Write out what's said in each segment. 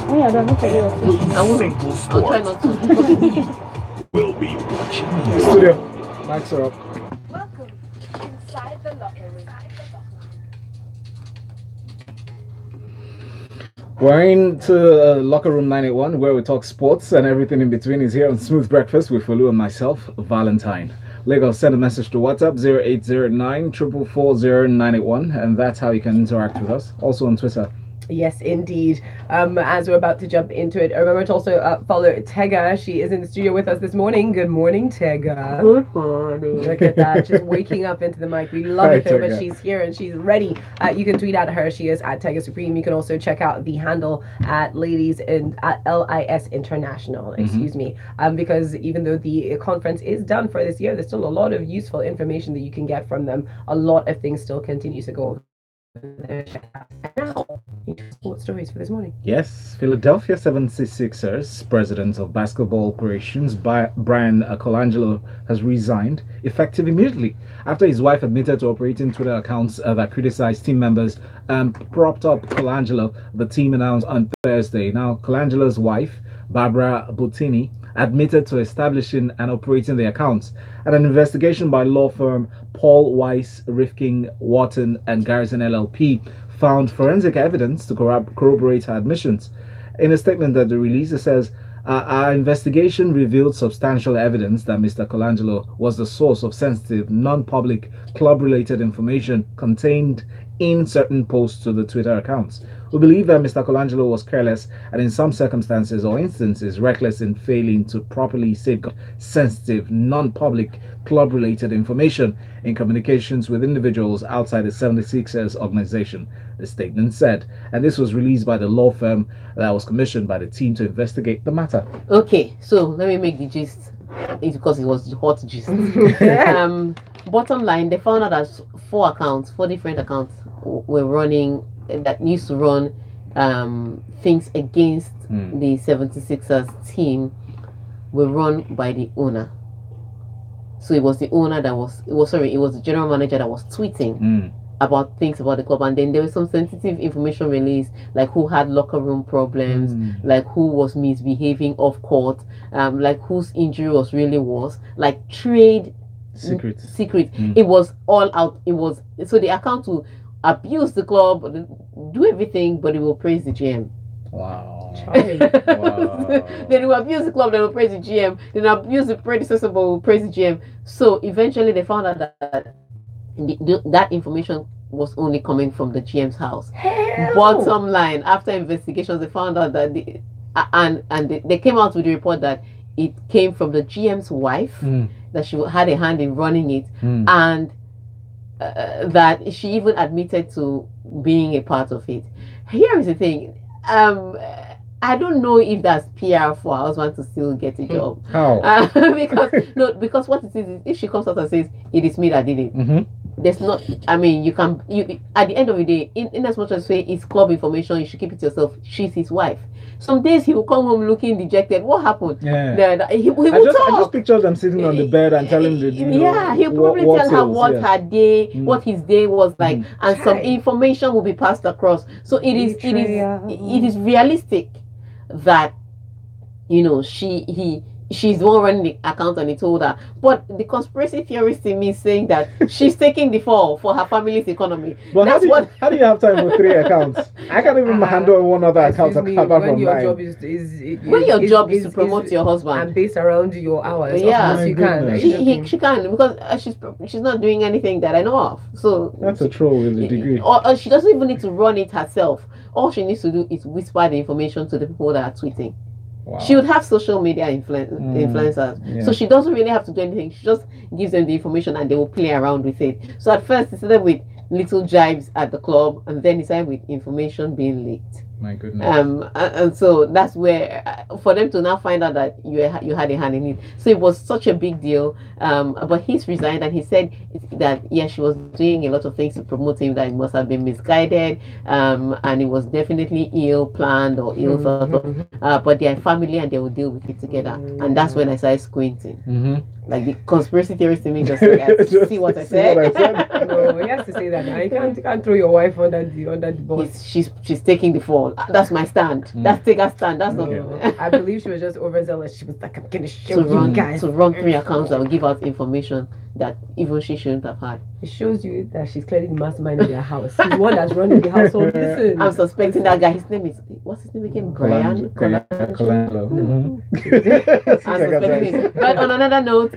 Oh yeah, that's okay. I'll try not to. We'll be watching you. Studio, mics are up. Welcome inside the locker room. We're into Locker Room 91, where we talk sports and everything in between. Is here on Smooth Breakfast with Folu and myself, Valentine. Lagos, send a message to WhatsApp 0809 444 091, and that's how you can interact with us. Also on Twitter. Yes, indeed. As we're about to jump into it, remember to also follow Tega. She is in the studio with us this morning. Good morning, Tega. Good morning. Look at that, just waking up into the mic. We love Hi, it, though, but Tega. she's here and she's ready. You can tweet at her. She is at Tega Supreme. You can also check out the handle at Ladies in at LIS International. Excuse me, because even though the conference is done for this year, there's still a lot of useful information that you can get from them. A lot of things still continue to go. Now, sports stories for this morning. Yes, Philadelphia 76ers president of basketball operations Bryan Colangelo has resigned effective immediately after his wife admitted to operating Twitter accounts that criticized team members and propped up Colangelo, the team announced on Thursday. Now, Colangelo's wife, Barbara Bottini, admitted to establishing and operating the accounts, and an investigation by law firm Paul Weiss, Rifkin, Wharton, and Garrison LLP found forensic evidence to corroborate her admissions. In a statement that the release says, our investigation revealed substantial evidence that Mr. Colangelo was the source of sensitive, non-public, club-related information contained in certain posts to the Twitter accounts. We believe that Mr. Colangelo was careless and in some circumstances or instances reckless in failing to properly safeguard sensitive, non-public, club-related information in communications with individuals outside the 76ers organization, the statement said. And this was released by the law firm that was commissioned by the team to investigate the matter. Okay, so let me make the gist. It's because it was the hot gist. Bottom line, they found out that four different accounts were running that used to run things against the 76ers team were run by the owner. So it was the owner that was the general manager that was tweeting about things about the club, and then there was some sensitive information released, like who had locker room problems, like who was misbehaving off court, like whose injury was really worse, like trade secret. It was all out. It was so the account will abuse the club, do everything, but it will praise the GM. Wow. Then will abuse the club, then will praise the GM, then abuse the predecessor, but will praise the GM. So eventually they found out that that information was only coming from the GM's house. Hell. Bottom line, after investigations, they found out that they came out with the report that it came from the GM's wife, that she had a hand in running it, and that she even admitted to being a part of it. Here is the thing. I don't know if that's PR for her husband to still get a job. How? Because what it is if she comes out and says it is me that did it, there's not. I mean, you at the end of the day, in as much as say it's club information, you should keep it to yourself. She's his wife. Some days he will come home looking dejected. What happened? Yeah. He will talk. I just picture them sitting on the bed and telling the he'll probably tell her what her day, what his day was like, and some information will be passed across. So it is realistic that she's the one running the account and he told her. But the conspiracy theorist in me saying that she's taking the fall for her family's economy. But how do you have time for 3 accounts? I can't even handle one other account apart from your mine. job is when your job is to promote your husband and based around your hours. Yeah, you can. She can, because she's not doing anything that I know of. So that's a troll with a degree. Or she doesn't even need to run it herself. All she needs to do is whisper the information to the people that are tweeting. Wow. She would have social media influencers, so she doesn't really have to do anything. She just gives them the information and they will play around with it. So at first it started with little jibes at the club, and then it started with information being leaked. My goodness. And so that's where for them to now find out that you had a hand in it. So it was such a big deal. But he's resigned, and he said that she was doing a lot of things to promote him, that it must have been misguided, and it was definitely ill planned or ill thought of. But they are family and they will deal with it together. And that's when I started squinting. Like the conspiracy theorist in me just see what I said. No, he has to say that. You can't throw your wife under the bus. She's taking the fall. football. That's my stand. That's Tega's stand. That's not I believe she was just overzealous. She was like, I'm gonna show to you run guys. to run 3 accounts that will give out information that even she shouldn't have had. It shows you that she's clearly the mastermind of their house. She's one that's running the household. Listen. I'm suspecting that guy. His name is, what's his name again? Bryan Colangelo. I'm suspecting him. But on another note,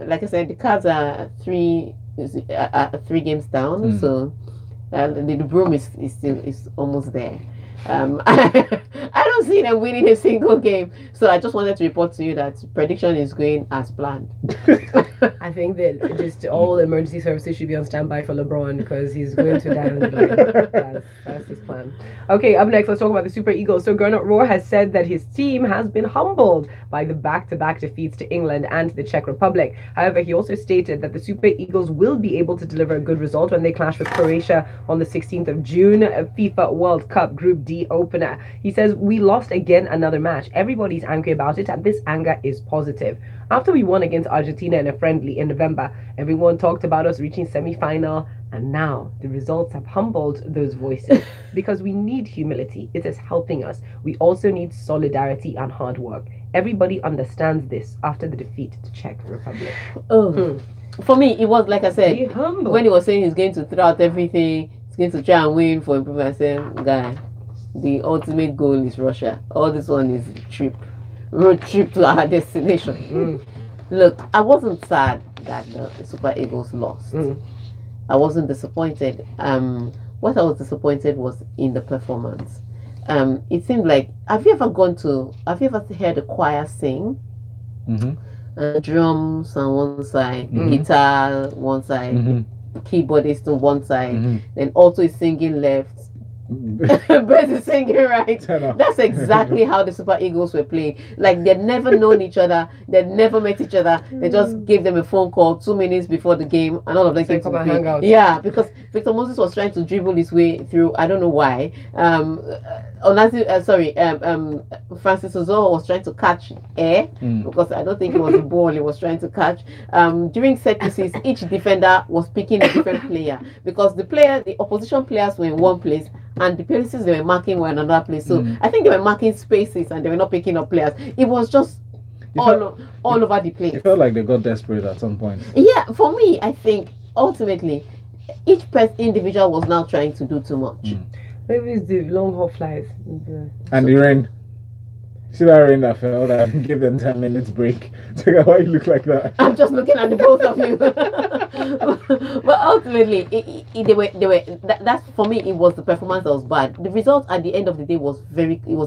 like I said, the Cavs are 3 games down, so the broom is almost there. I don't see them winning a single game, so I just wanted to report to you that prediction is going as planned. I think that just all emergency services should be on standby for LeBron because he's going to die on the line. That's his plan. Okay, up next, let's talk about the Super Eagles. So Gernot Rohr has said that his team has been humbled by the back-to-back defeats to England and the Czech Republic. However, he also stated that the Super Eagles will be able to deliver a good result when they clash with Croatia on the 16th of June, FIFA World Cup Group D opener. He says, we lost again another match. Everybody's angry about it, and this anger is positive. After we won against Argentina in a friendly in November, everyone talked about us reaching semi-final, and now the results have humbled those voices because we need humility. It is helping us. We also need solidarity and hard work. Everybody understands this after the defeat to Czech Republic. For me, it was like I Be said, humble. when he was saying he's going to throw out everything, he's going to try and win for improvement, I said, guy, the ultimate goal is Russia. All this one is road trip to our destination. Look, I wasn't sad that the Super Eagles lost. I wasn't disappointed. What I was disappointed was in the performance. It seemed like, have you ever heard a choir sing? Drums on one side, guitar one side, keyboardist on one side, then also is singing left. Bass is singing right. That's exactly how the Super Eagles were playing. Like they'd never known each other, they'd never met each other. They just gave them a phone call 2 minutes before the game, and all of them came to play. Yeah, because Victor Moses was trying to dribble his way through. I don't know why. Francis Ozoho was trying to catch air because I don't think it was the ball he was trying to catch. During set pieces, each defender was picking a different player because the opposition players were in one place and the places they were marking were in another place. So I think they were marking spaces and they were not picking up players. It was just all over the place. It felt like they got desperate at some point. Yeah, for me, I think ultimately each individual was now trying to do too much. Maybe it's the long haul flights. And the rain. See that rain that fell that gave them 10 minutes break. So why you look like that? I'm just looking at the both of you. But ultimately, that's for me. It was the performance that was bad. The result at the end of the day was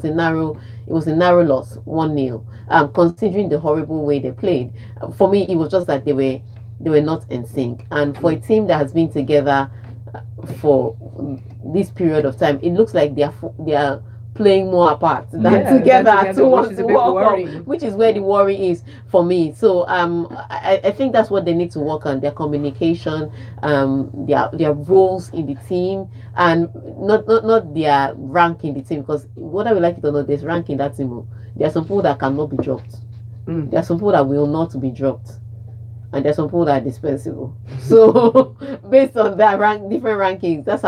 a narrow loss, 1-0. Considering the horrible way they played, for me it was just that they were not in sync. And for a team that has been together for this period of time, it looks like they are playing more apart than together, which is where the worry is for me. So I think that's what they need to work on: their communication, their roles in the team, and not their rank in the team. Because whether we like it or not, there's rank in that team. There are some people that cannot be dropped. There are some people that will not be dropped. And there's some people that are dispensable. So based on that different rankings, that's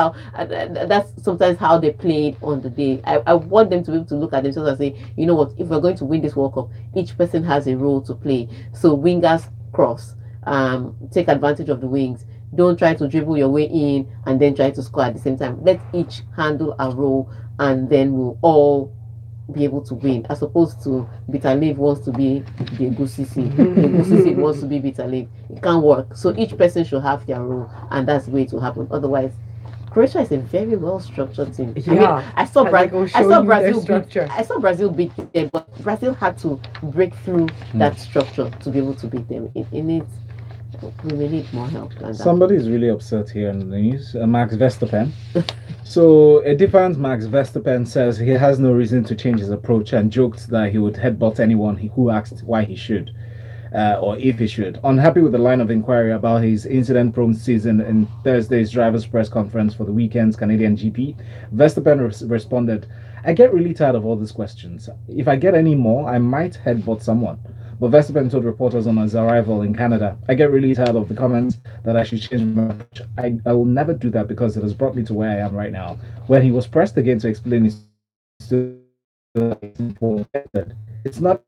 sometimes how they played on the day. I want them to be able to look at themselves and say, you know what, if we're going to win this World Cup, each person has a role to play. So wingers cross, take advantage of the wings. Don't try to dribble your way in and then try to score at the same time. Let each handle a role, and then we'll all be able to win, as opposed to Bitalev wants to be the Gusisi. The Gusisi wants to be Bitalev. It can't work. So each person should have their role, and that's the way it will happen. Otherwise, Croatia is a very well structured team. Yeah, I saw Brazil beat them, but Brazil had to break through that structure to be able to beat them. We may need more help than that. Somebody is really upset here in the news. Max Verstappen. So a different Max Verstappen says he has no reason to change his approach and joked that he would headbutt anyone who asked why he should, or if he should. Unhappy with the line of inquiry about his incident-prone season in Thursday's drivers' press conference for the weekend's Canadian GP, Verstappen responded, "I get really tired of all these questions. If I get any more, I might headbutt someone." But Verstappen told reporters on his arrival in Canada, "I get really tired of the comments that I should change my approach. I will never do that because it has brought me to where I am right now." When he was pressed again to explain his still it's not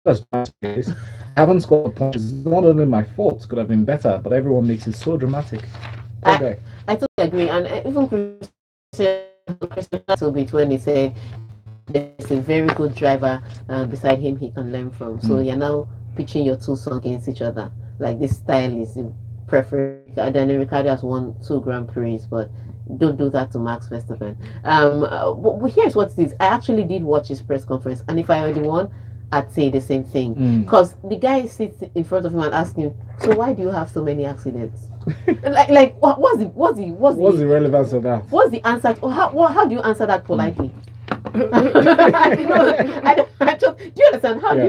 as bad as I haven't scored punches. It's not only my fault, it could have been better, but everyone makes it so dramatic. Okay. I totally agree, and even Christian Sobit when he said there's a very good driver beside him he can learn from. So you're now pitching your two sons against each other. Like this style is preferred. Daniel Ricciardo has won 2 Grand Prix, but don't do that to Max Verstappen. But here's what it is. I actually did watch his press conference, and if I were the one, I'd say the same thing. Because the guy sits in front of him and asks him, "So why do you have so many accidents?" What's the relevance of that? What's the answer? How do you answer that politely? Do you understand? How do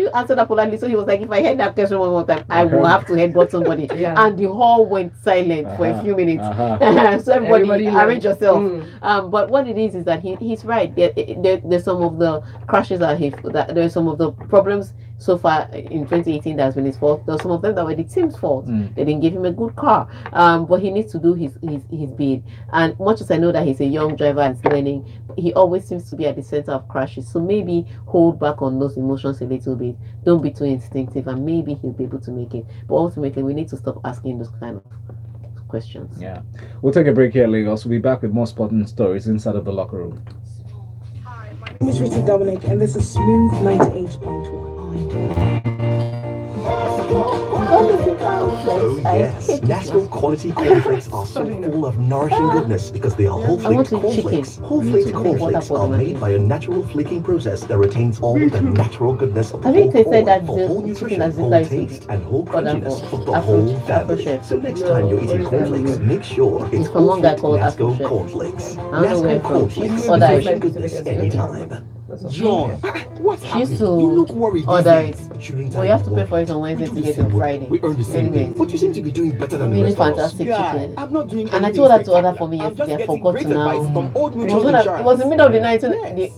you answer that politely? So he was like, if I heard that question one more time, I will have to headbutt somebody. And the hall went silent for a few minutes. So everybody arrange yourself. But what it is that he's right. There's some of the crashes there's some of the problems so far in 2018 that's been his fault. There's some of them that were the team's fault. They didn't give him a good car. But he needs to do his bid. And much as I know that he's a young driver and learning, he always seems to be at the center of crashes. So maybe hold back on those emotions a little bit. Don't be too instinctive, and maybe he'll be able to make it. But ultimately, we need to stop asking those kind of questions. Yeah. We'll take a break here, Lagos. We'll be back with more sporting stories inside of the locker room. Hi, my name is Richie Dominic, and this is Smooth 98.1. Oh yes, natural quality cornflakes are so full of nourishing goodness because they are whole flaked cornflakes. Whole flaked cornflakes are made by a natural flaking process that retains all the natural goodness of the whole corn for whole nutrition, whole taste, and whole crunchiness for the whole family. So next time you're eating cornflakes, make sure it's whole flaked Nasco cornflakes. Nasco cornflakes, nutrition goodness anytime. John, what's happening? You look worried. Order it. Well, you have to pay for it on Wednesday to get it Friday. We earned the same thing. But you seem to be doing better than the Really rest of us. fantastic chicken. I'm not doing And I told her to order for me yesterday. I forgot to now. It was the middle of the night. So the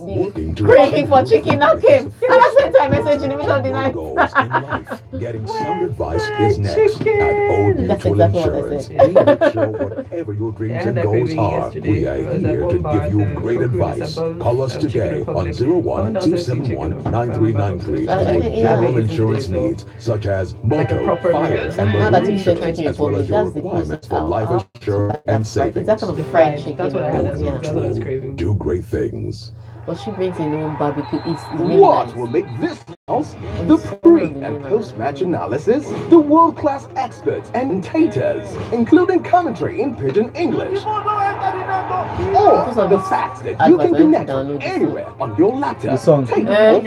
craving for chicken now came. And I sent her a message in the middle of the night. Getting sound advice is next at Old That's Mutual exactly what I Insurance. said. We make sure whatever your dreams and goals are, we are here to give you great advice. Call us today on 01-271-9393 for your general insurance needs, such as motor, fire, and marine insurance, as well as your requirements for life insurance and savings. That's kind of fried chicken. That's what I was craving. Do great things. But she brings in her own barbecue. It's really What nice. will make this house the pre and post-match analysis, the world-class experts and taters, including commentary in Pidgin English, or the facts that you can connect anywhere on your laptop. The song. Take I'm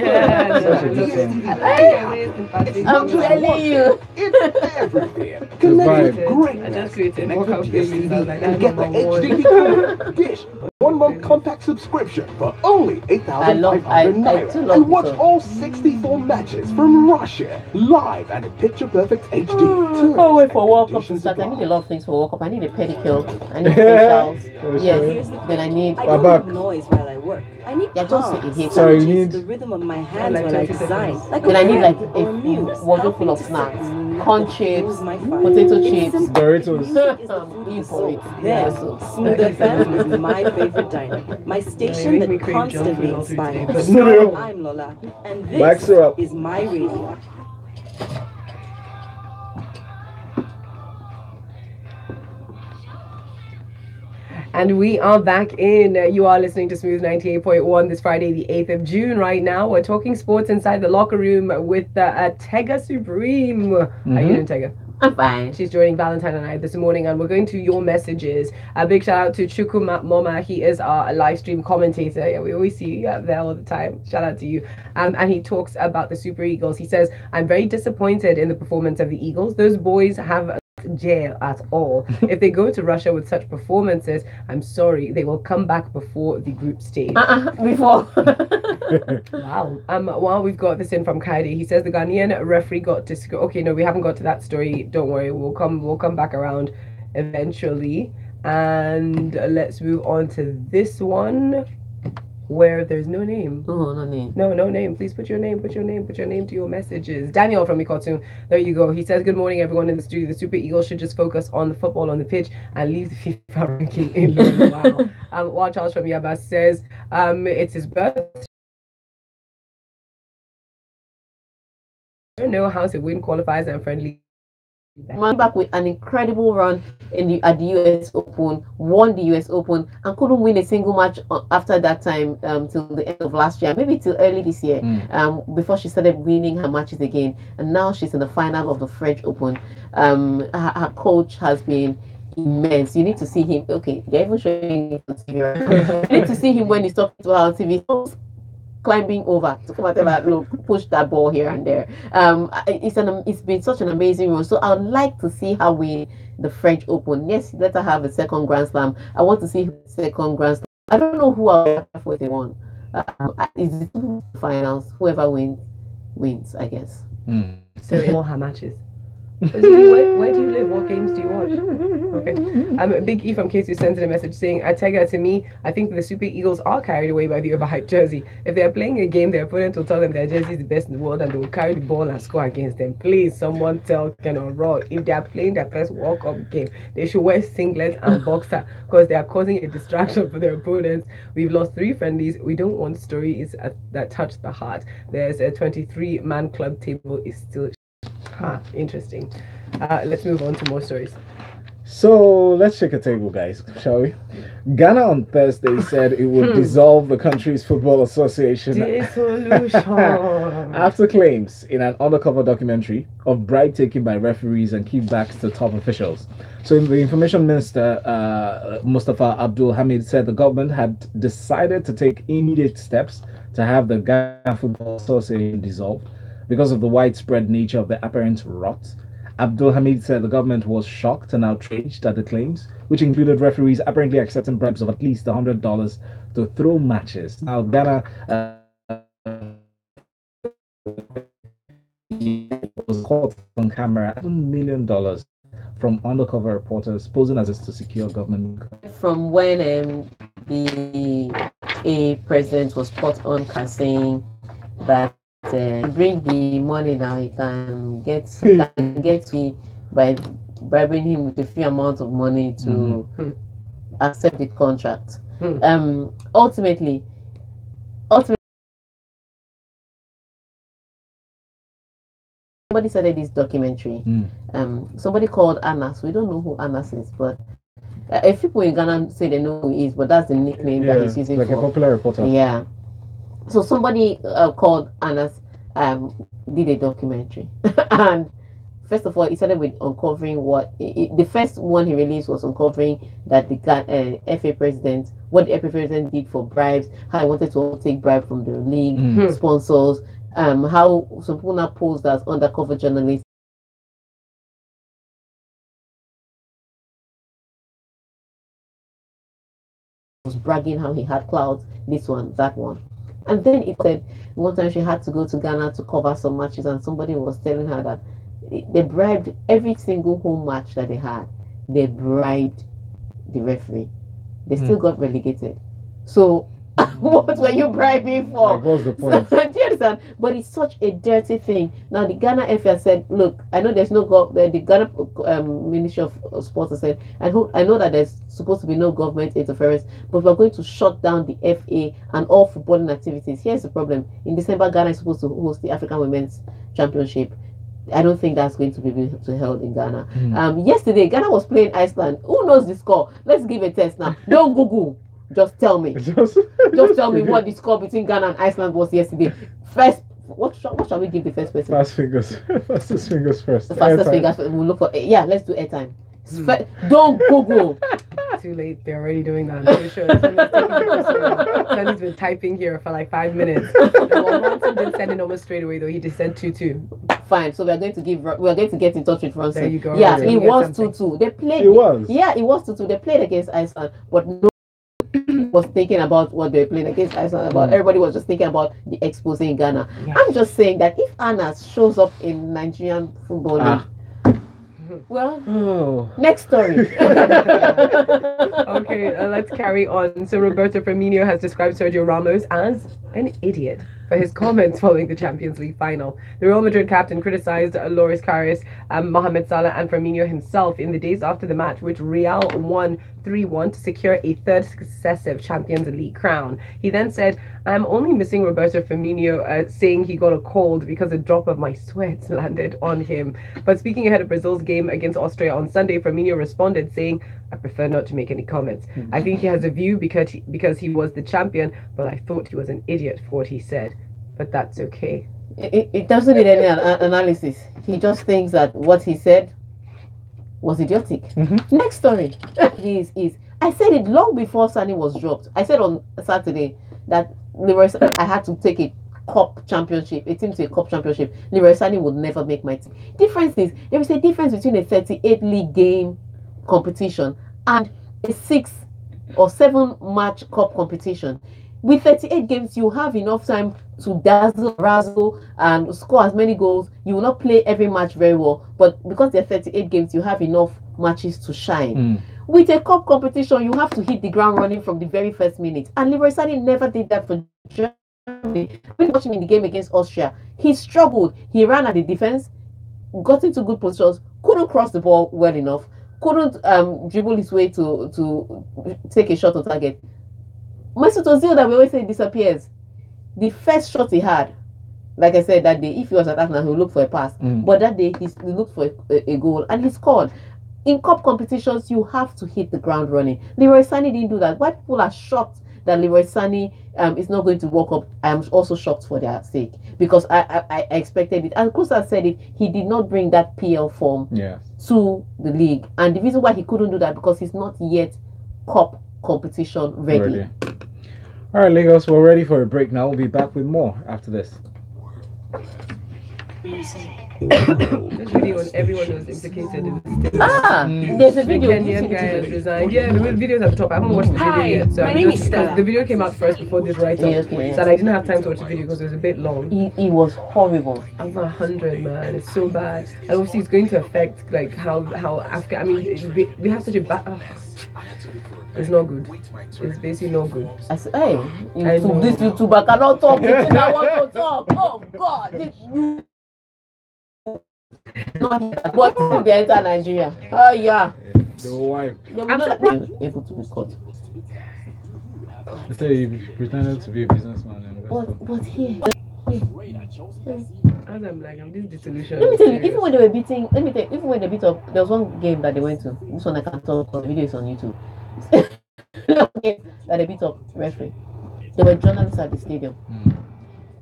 not just telling one you. thing, it's everything. Connect with great I just created Connect a with DSTV like and get the HD dish. 1-month compact subscription for only 8,500 I naira. too love And watch this all 64 matches from Russia live and in picture-perfect HD. Oh, wait for World Cup to Conditions start. I need a apply. lot of things for World Cup. I need a pedicure. I need facials. Yes. Then I need. We're back. noise while I work. I need Yeah, just calm. hit. Sorry, you need. The rhythm of my hands like when I 20 design. seconds. Like Then I need like friend a or muse, wardrobe full of helping to snacks, set corn chips, moves my fire. potato It's chips. simple. Doritos. Music is the food You for for soul. it. Then, Yeah, so. Smooth FM is my favorite diner. My station make that me crave junk constantly food all through the day, inspires. but- I'm Lola, and Black this syrup. is my radio. And we are back in. You are listening to Smooth 98.1 this Friday, the 8th of June. Right now, we're talking sports inside the locker room with Tega Supreme. How you doing, Tega? I'm fine. She's joining Valentine and I this morning, and we're going to your messages. A big shout out to Chukuma Moma. He is our live stream commentator. Yeah, we always see you there all the time. Shout out to you. And he talks about the Super Eagles. He says, I'm very disappointed in the performance of the Eagles. Those boys have jail at all. If they go to Russia with such performances, I'm sorry, they will come back before the group stage. Before. Wow. While we've got this in from Kaidi, he says the Ghanaian referee got to score. Okay, no, we haven't got to that story. Don't worry, we'll come back around eventually. And let's move on to this one. where there's no name. Oh, no name. No name. Please put your name to your messages. Daniel from Ikotun. There you go. He says, good morning, everyone in the studio. The Super Eagles should just focus on the football on the pitch and leave the FIFA ranking alone. Wow. While Charles from Yaba says, it's his birthday. I don't know how to win qualifiers and friendly. Man back with an incredible run at the US Open, won the US Open, and couldn't win a single match after that time till the end of last year, maybe till early this year, before she started winning her matches again. And now she's in the final of the French Open. Her coach has been immense. You need to see him. Okay, they're even showing him on TV. Right? You need to see him when he's talking to her on TV. Climbing over to come and tell her, look, push that ball here and there. It's been such an amazing run. So I would like to see her win the French Open. Yes, let her have a second Grand Slam. I want to see her second Grand Slam. I don't know who I'll have for the one. Is it finals? Whoever wins, I guess. So in all her matches. Where do you live? What games do you watch? Okay. Big E from K2 sends in a message saying, Tega, to me, I think the Super Eagles are carried away by the overhyped jersey. If they're playing a game, their opponent will tell them their jersey is the best in the world and they will carry the ball and score against them. Please, someone tell Ken or Rohr, if they are playing their first World Cup game, they should wear singlet and boxer because they are causing a distraction for their opponents. We've lost 3 friendlies. We don't want stories that touch the heart. There's a 23-man club table is still... interesting. Let's move on to more stories. So let's shake a table, guys, shall we? Ghana on Thursday said it would dissolve the country's football association after claims in an undercover documentary of bribe taking by referees and kickbacks to top officials. So the information minister, Mustafa Abdul Hamid, said the government had decided to take immediate steps to have the Ghana Football Association dissolved because of the widespread nature of the apparent rot. Abdul Hamid said the government was shocked and outraged at the claims, which included referees apparently accepting bribes of at least $100 to throw matches. Now, Ghana was caught on camera $1 million from undercover reporters posing as to secure government. From when the president was caught on saying that bring the money now, he can get me by bribing him with a few amount of money to accept the contract. Ultimately somebody started this documentary. Somebody called Anas. We don't know who Anas is, but if people in Ghana say they know who he is, but that's the nickname that he's using, like a popular reporter. Yeah. So somebody called Anas did a documentary, and first of all, he started with uncovering the first one he released was uncovering that the FA president, what the FA president did for bribes, how he wanted to take bribe from the league sponsors, how some people now posed as undercover journalists. Was bragging how he had clouds, this one, that one. And then it said one time she had to go to Ghana to cover some matches, and somebody was telling her that they bribed every single home match that they had. They bribed the referee. They still got relegated. So what were you bribing for? Like, what's the point? Do you understand? But it's such a dirty thing. Now the Ghana FA said, look, I know there's no the Ghana Ministry of Sports said, I know that there's supposed to be no government interference, but we're going to shut down the FA and all footballing activities. Here's the problem. In December, Ghana is supposed to host the African Women's Championship. I don't think that's going to be held in Ghana. Yesterday, Ghana was playing Iceland. Who knows the score? Let's give a test now. Don't Google. Just tell me. Just tell me what the score between Ghana and Iceland was yesterday. First, what shall we give the first person? Fastest fingers first. The fastest fingers first. We'll look for let's do airtime. Don't Google. Too late. They're already doing that. I'm sure. Sonny's been typing here for like 5 minutes. Ronson didn't send it almost straight away though. He just sent 2-2. Fine. So we're going to get in touch with Ronson. There you go. Yeah, it was 2-2. They played. It was. Yeah, it was 2-2. They played against Iceland, but no was thinking about what they were playing against Iceland about. Everybody was just thinking about the expose in Ghana. I'm just saying that if Anas shows up in Nigerian football league, Well, next story. Okay, let's carry on. So Roberto Firmino has described Sergio Ramos as an idiot for his comments following the Champions League final. The Real Madrid captain criticized Loris Karius, Mohamed Salah and Firmino himself in the days after the match, which Real won 3-1 to secure a third successive Champions League crown. He then said, "I'm only missing Roberto Firmino saying he got a cold because a drop of my sweat landed on him." But speaking ahead of Brazil's game against Austria on Sunday, Firmino responded saying, "I prefer not to make any comments. I think he has a view because he was the champion, but I thought he was an idiot for what he said. But that's okay." It doesn't need any analysis. He just thinks that what he said was idiotic. Next story. I said it long before Sani was dropped. I said on Saturday that I had to take a cup championship, a team to a cup championship. Leroy Sani would never make my team. Difference is, there is a difference between a 38 league game competition and a 6 or 7 match cup competition. With 38 games, you have enough time to razzle and score as many goals. You will not play every match very well, but because there are 38 games, you have enough matches to shine. With a cup competition, you have to hit the ground running from the very first minute. And Leroy Sani never did that for Germany. When watching in the game against Austria, he struggled. He ran at the defense, got into good positions, couldn't cross the ball well enough, couldn't dribble his way to take a shot on target. Mesut Ozil, that we always say disappears. The first shot he had, like I said that day, if he was at Arsenal, he would look for a pass. But that day, he looked for a goal and he scored. In cup competitions, you have to hit the ground running. Leroy Sani didn't do that. Why people are shocked that Leroy Sani is not going to walk up, I am also shocked for their sake, because I expected it. And Kusa said it, he did not bring that PL form to the league. And the reason why he couldn't do that, because he's not yet cup competition ready. All right, Lagos, we're ready for a break now. We'll be back with more after this. This video and everyone was implicated in this. There's a video. Kenyan guy has resigned. Yeah, the video's at the top. I haven't watched the video yet. So the video came out first before this write-up. So I didn't have time to watch the video because it was a bit long. It was horrible. Over 100, man. It's so bad. And obviously it's going to affect like how Africa. I mean, we have such a bad. It's not good. It's basically not good. I said, hey, this YouTuber cannot talk. I want to talk. Oh God. What will be enter Nigeria? Oh yeah. The wife. Able to be caught. Instead, he pretended to be a businessman. But here. As I'm this disillusioned. Let me tell you, even when they were beating, even when they beat up, there was one game that they went to. This one I can't talk because the video is on YouTube. That they beat up referee. There were journalists at the stadium.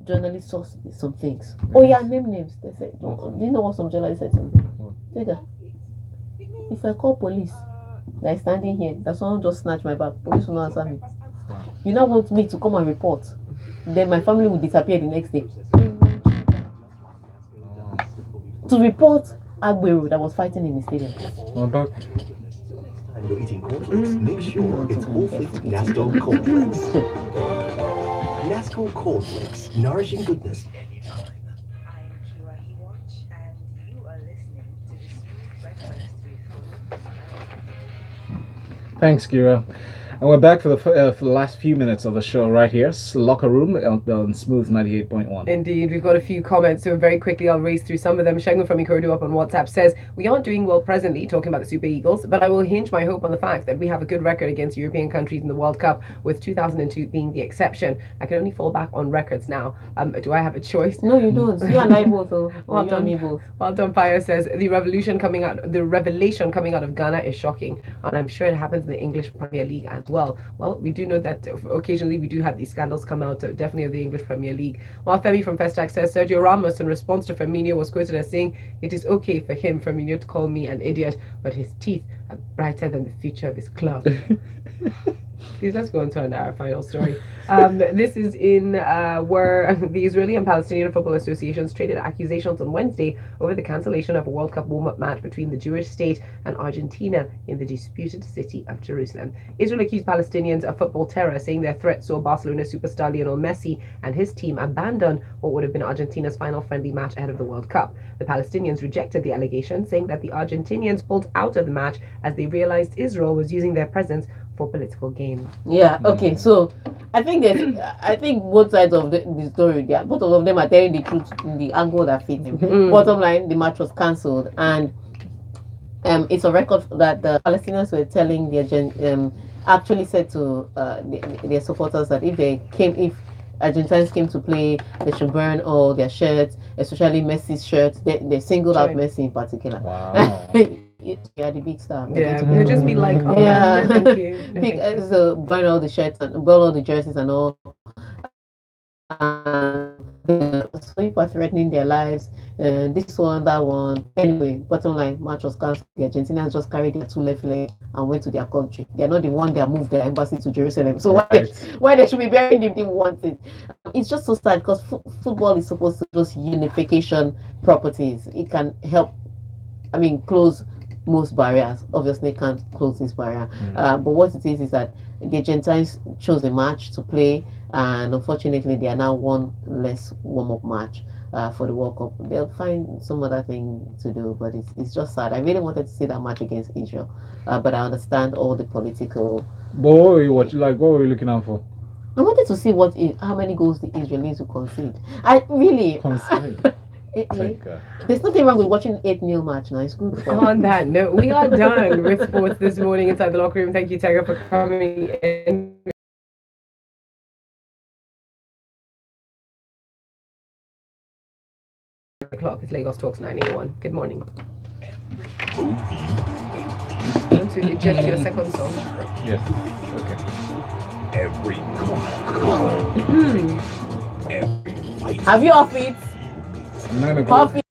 Journalists saw some things. Oh yeah, name names. They said, do you know what some journalists said to me? Tega, if I call police, they're standing here, that someone just snatched my bag, police will not answer me. You now want me to come and report? Then my family will disappear the next day. To report Aguero that was fighting in the stadium. And you're eating cornflakes, make sure it's all flaked Nasco cornflakes. Nasco cornflakes, nourishing goodness. Thanks, Kira. And we're back for the last few minutes of the show right here. Locker Room on Smooth 98.1. Indeed, we've got a few comments, so very quickly I'll race through some of them. Shengu from Ikorodu up on WhatsApp says, "We aren't doing well presently, talking about the Super Eagles, but I will hinge my hope on the fact that we have a good record against European countries in the World Cup, with 2002 being the exception. I can only fall back on records now. Do I have a choice?" No, you don't. You and I both. Well done, Pio says, "The revelation coming out of Ghana is shocking, and I'm sure it happens in the English Premier League as well." Well, we do know that occasionally we do have these scandals come out, definitely of the English Premier League. While Femi from Festac says, "Sergio Ramos, in response to Firmino, was quoted as saying, 'It is okay for him, Firmino, to call me an idiot, but his teeth are brighter than the future of his club.'" Please, let's go on to our final story. This is in where the Israeli and Palestinian Football Associations traded accusations on Wednesday over the cancellation of a World Cup warm-up match between the Jewish state and Argentina in the disputed city of Jerusalem. Israel accused Palestinians of football terror, saying their threat saw Barcelona superstar Lionel Messi and his team abandon what would have been Argentina's final friendly match ahead of the World Cup. The Palestinians rejected the allegation, saying that the Argentinians pulled out of the match as they realized Israel was using their presence for political gain. Yeah. Okay. So I think both sides of the story, both of them are telling the truth in the angle that fits them. Bottom line, the match was cancelled, and it's a record that the Palestinians were telling their actually said to their supporters that if Argentines came to play, they should burn all their shirts, especially Messi's shirts. They singled out Messi in particular. Wow. Yeah, the big star. Yeah, they'll just be like, oh, yeah, thank you. So burn all the shirts and burn all the jerseys and all. So people are threatening their lives. This one, that one. Anyway, bottom line, match was cancelled. The Argentinians just carried their two left legs and went to their country. They're not the one that moved their embassy to Jerusalem. So why they should be burying them if they want it? It's just so sad because football is supposed to just unification properties. It can help. Close most barriers. Obviously can't close this barrier, but what it is that the Argentines chose a match to play, and unfortunately they are now one less warm-up match for the World Cup. They'll find some other thing to do, but it's just sad. I really wanted to see that match against Israel, but I understand all the political. But what were you looking out for? I wanted to see how many goals the Israelis will concede. I really Concede. There's nothing wrong with watching 8-0 match now. It's good. On that note, we are done with sports this morning inside the locker room. Thank you, Tega, for coming in. O'clock. It's Lagos Talks 981. Good morning. Want to eject your second song? Yes. Okay. Have you off it? 9 o'clock. Coffee.